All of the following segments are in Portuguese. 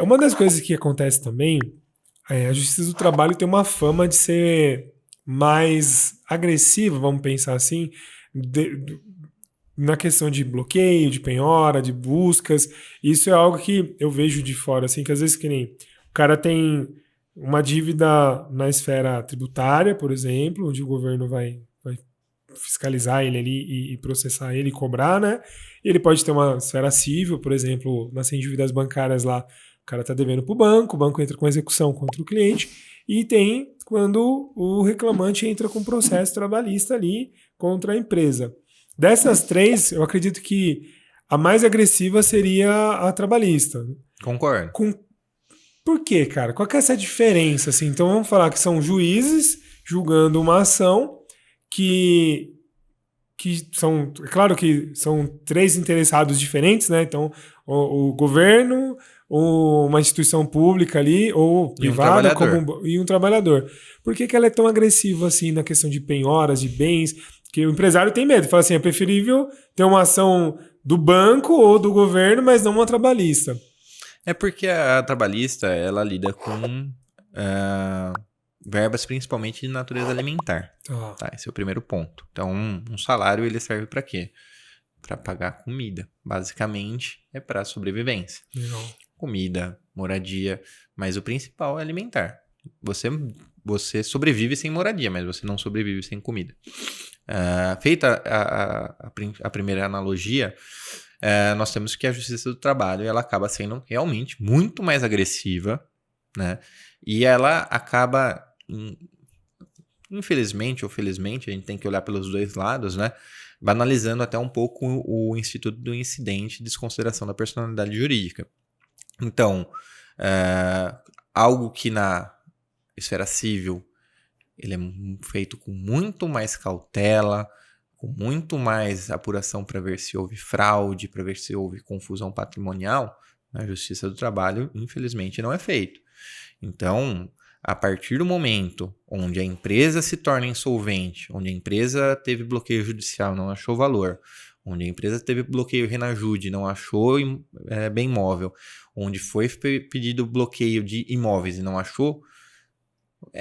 Uma das coisas que acontece também, a Justiça do Trabalho tem uma fama de ser mais agressiva, vamos pensar assim, na questão de bloqueio, de penhora, de buscas. Isso é algo que eu vejo de fora, assim, que às vezes que nem o cara tem uma dívida na esfera tributária, por exemplo, onde o governo vai fiscalizar ele ali e processar ele e cobrar, né? E ele pode ter uma esfera civil, por exemplo, nas dívidas bancárias lá, o cara tá devendo pro banco, o banco entra com execução contra o cliente, e tem quando o reclamante entra com processo trabalhista ali contra a empresa. Dessas três, eu acredito que a mais agressiva seria a trabalhista. Concordo. Por quê, cara? Qual que é essa diferença? Assim? Então vamos falar que são juízes julgando uma ação que são, é claro que são três interessados diferentes, né? Então, o governo, ou uma instituição pública ali, ou privada, e um trabalhador. Por que ela é tão agressiva assim na questão de penhoras, de bens? Que o empresário tem medo, fala assim, é preferível ter uma ação do banco ou do governo, mas não uma trabalhista. É porque a trabalhista, ela lida com verbas principalmente de natureza alimentar. Tá, esse é o primeiro ponto. Então, um salário, ele serve para quê? Para pagar comida. Basicamente, é para sobrevivência. Legal. Comida, moradia, mas o principal é alimentar. Você sobrevive sem moradia, mas você não sobrevive sem comida. Feita a primeira analogia, nós temos que a Justiça do Trabalho ela acaba sendo realmente muito mais agressiva, né? E ela acaba, infelizmente ou felizmente, a gente tem que olhar pelos dois lados, né? Banalizando até um pouco o instituto do incidente de desconsideração da personalidade jurídica. Então, algo que na esfera civil ele é feito com muito mais cautela, com muito mais apuração para ver se houve fraude, para ver se houve confusão patrimonial, na Justiça do Trabalho, infelizmente, não é feito. Então, a partir do momento onde a empresa se torna insolvente, onde a empresa teve bloqueio judicial, não achou valor, onde a empresa teve bloqueio Renajude, não achou bem imóvel, onde foi pedido bloqueio de imóveis e não achou,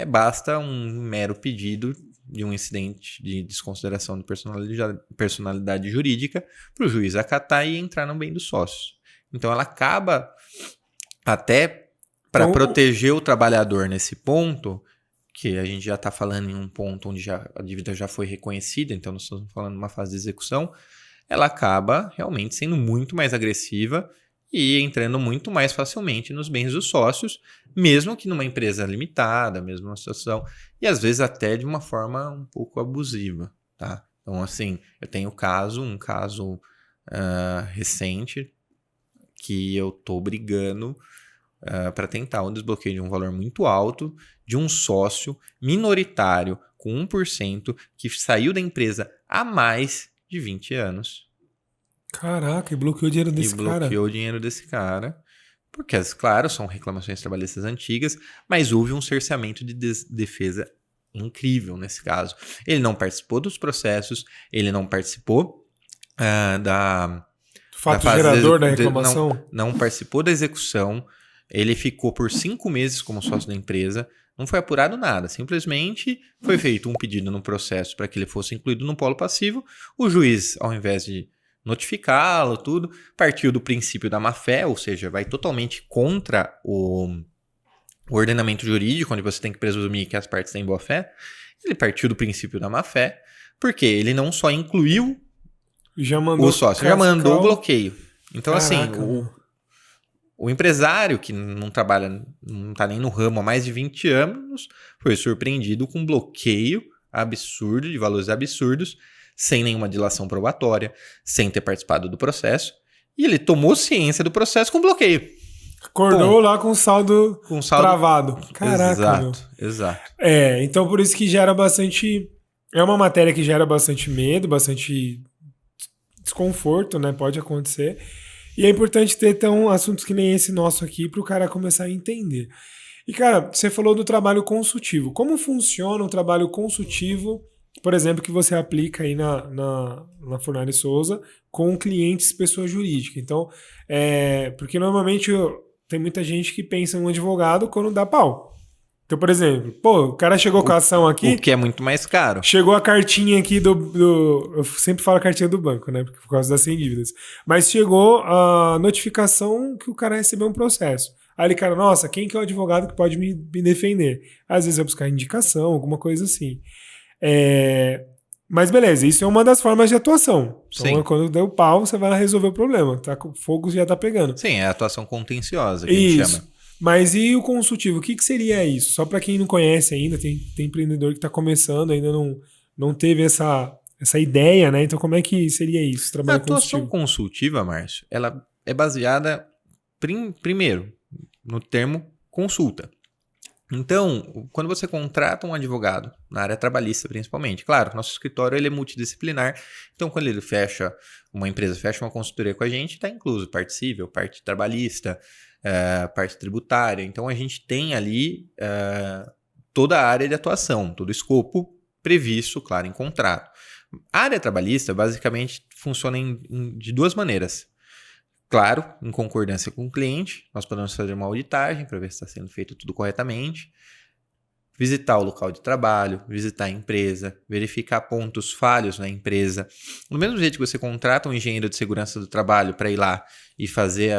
basta um mero pedido de um incidente de desconsideração de personalidade jurídica para o juiz acatar e entrar no bem dos sócios. Então ela acaba até para proteger o trabalhador nesse ponto, que a gente já está falando em um ponto onde a dívida já foi reconhecida, então nós estamos falando de uma fase de execução, ela acaba realmente sendo muito mais agressiva e entrando muito mais facilmente nos bens dos sócios, mesmo que numa empresa limitada, mesmo numa situação, e às vezes até de uma forma um pouco abusiva, tá? Então, assim, eu tenho um caso recente que eu tô brigando para tentar um desbloqueio de um valor muito alto de um sócio minoritário com 1% que saiu da empresa há mais de 20 anos. Caraca, e bloqueou o dinheiro desse cara. Bloqueou o dinheiro desse cara. Porque, claro, são reclamações trabalhistas antigas, mas houve um cerceamento de defesa incrível nesse caso. Ele não participou dos processos, ele não participou da fato gerador da reclamação. Não participou da execução. Ele ficou por 5 meses como sócio da empresa. Não foi apurado nada. Simplesmente foi feito um pedido no processo para que ele fosse incluído no polo passivo. O juiz, ao invés de notificá-lo, tudo, partiu do princípio da má-fé, ou seja, vai totalmente contra o ordenamento jurídico, onde você tem que presumir que as partes têm boa-fé. Ele partiu do princípio da má-fé, porque ele não só incluiu o sócio, já mandou o bloqueio. Então, caraca, assim, o empresário que não trabalha, não está nem no ramo há mais de 20 anos, foi surpreendido com um bloqueio absurdo, de valores absurdos, sem nenhuma dilação probatória, sem ter participado do processo, e ele tomou ciência do processo com bloqueio. Acordou lá com saldo travado. Caraca, exato. Então por isso que gera bastante... É uma matéria que gera bastante medo, bastante desconforto, né? Pode acontecer. E é importante ter, então, assuntos que nem esse nosso aqui para o cara começar a entender. E, cara, você falou do trabalho consultivo. Como funciona o trabalho consultivo, por exemplo, que você aplica aí na Furnari Souza com clientes pessoa jurídica? Então, porque normalmente tem muita gente que pensa em um advogado quando dá pau. Então, por exemplo, o cara chegou com a ação aqui... O que é muito mais caro. Chegou a cartinha aqui eu sempre falo a cartinha do banco, né? Por causa das 100 dívidas. Mas chegou a notificação que o cara recebeu um processo. Aí ele, cara, nossa, quem que é o advogado que pode me defender? Às vezes vai buscar indicação, alguma coisa assim. Mas beleza, isso é uma das formas de atuação. Então, quando deu pau, você vai lá resolver o problema. Tá, o fogo já tá pegando. Sim, é a atuação contenciosa que a gente chama. Mas e o consultivo? O que seria isso? Só para quem não conhece ainda, tem empreendedor que está começando, ainda não teve essa ideia, né? Então, como é que seria isso? A atuação consultiva, Márcio, ela é baseada, primeiro, no termo consulta. Então, quando você contrata um advogado, na área trabalhista principalmente, claro, nosso escritório ele é multidisciplinar, então quando ele uma empresa fecha uma consultoria com a gente, está incluso parte civil, parte trabalhista, parte tributária. Então, a gente tem ali toda a área de atuação, todo o escopo previsto, claro, em contrato. A área trabalhista, basicamente, funciona de duas maneiras. Claro, em concordância com o cliente, nós podemos fazer uma auditagem para ver se está sendo feito tudo corretamente, visitar o local de trabalho, visitar a empresa, verificar pontos falhos na empresa. Do mesmo jeito que você contrata um engenheiro de segurança do trabalho para ir lá e fazer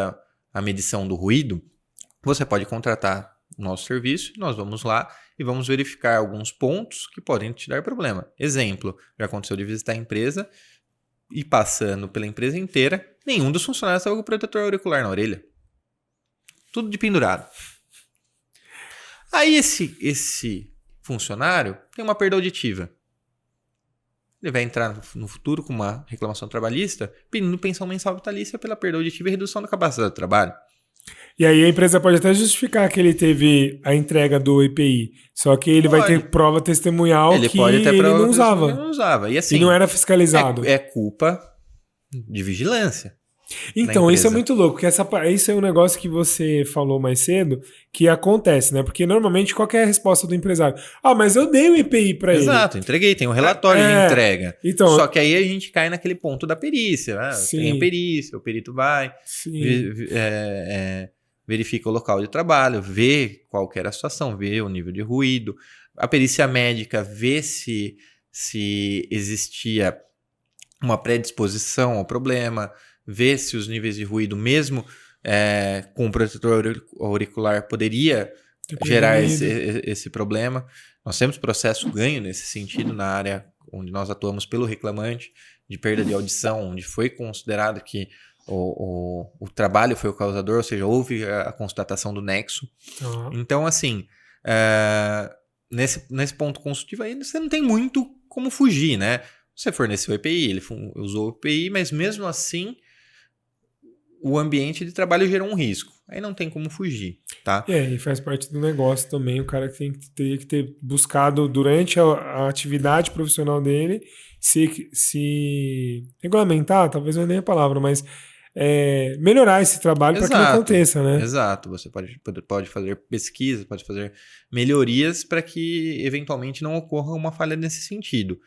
a medição do ruído, você pode contratar o nosso serviço, nós vamos lá e vamos verificar alguns pontos que podem te dar problema. Exemplo, já aconteceu de visitar a empresa e passando pela empresa inteira, nenhum dos funcionários estava com protetor auricular na orelha. Tudo de pendurado. Aí esse funcionário tem uma perda auditiva. Ele vai entrar no futuro com uma reclamação trabalhista pedindo pensão mensal vitalícia pela perda auditiva e redução da capacidade de trabalho. E aí a empresa pode até justificar que ele teve a entrega do EPI, só que ele vai ter prova testemunhal que ele não usava. Ele não usava. E assim, não era fiscalizado. É culpa de vigilância. Então, isso é muito louco, porque isso é um negócio que você falou mais cedo, que acontece, né? Porque normalmente qual que é a resposta do empresário? Mas eu dei o EPI para ele. Exato, entreguei, tem um relatório de entrega. Então, só que aí a gente cai naquele ponto da perícia. Tem a perícia, o perito vai, verifica o local de trabalho, vê qual que era a situação, vê o nível de ruído. A perícia médica vê se existia uma predisposição ao problema, ver se os níveis de ruído, mesmo com o protetor auricular, poderia gerar esse problema. Nós temos processo ganho nesse sentido na área onde nós atuamos pelo reclamante, de perda de audição, onde foi considerado que o trabalho foi o causador, ou seja, houve a constatação do nexo. Então, assim, nesse ponto consultivo aí, você não tem muito como fugir, né? Você forneceu o EPI, ele usou o EPI, mas mesmo assim o ambiente de trabalho gerou um risco. Aí não tem como fugir, tá? E faz parte do negócio também, o cara teria que ter buscado durante a atividade profissional dele se regulamentar, talvez não é nem a palavra, mas melhorar esse trabalho para que não aconteça, né? Exato, você pode fazer pesquisa, pode fazer melhorias para que eventualmente não ocorra uma falha nesse sentido.